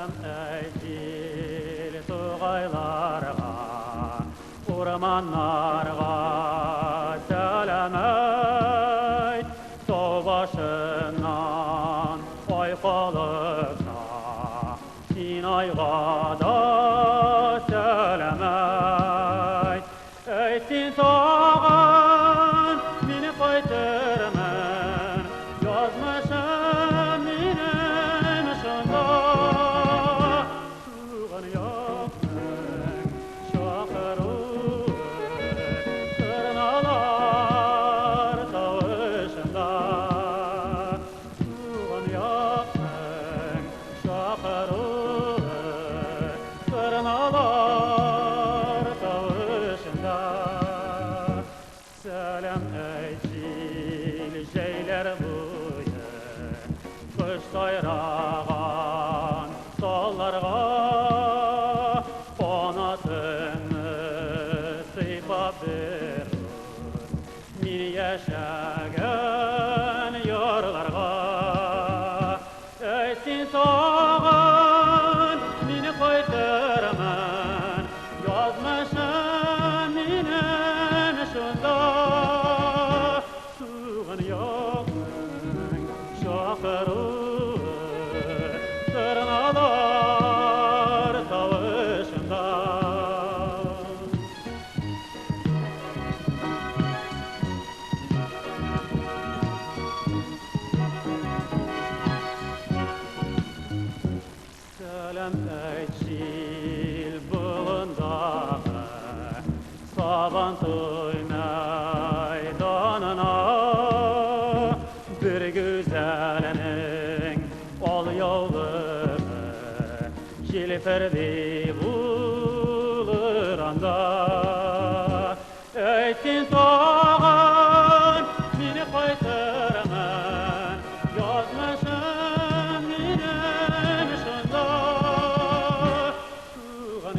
Сәлам әйтил туғайларға, урманнарға, сәлам әйт, тау башынан айқалықта, син айға да сәлам әйт. Әйтсін саған, мені қайтырмын, yazmışım benim şunda. Suğun yakın, şakırır, tırnalar tavışında. Suğun yakın, şakırır, tırnalar tavışında. Сәлам әйтил жәйләр буе, кыш тайраған талларға, қанатыңны сыйпап бер, мин яшәгән ярларға. Әйтсін саған, мине кайтырмын, язмышым минем шунда. Суган якын, шакырыр, тырналар тавышында. Сәлам әйтил болындағы, сабан той мәйданына, bir güzelinin al yavrumu, jilferdi bulur anda. Eytsin sağın, meni kaytırmın, yazmışım benim şunda. Suğun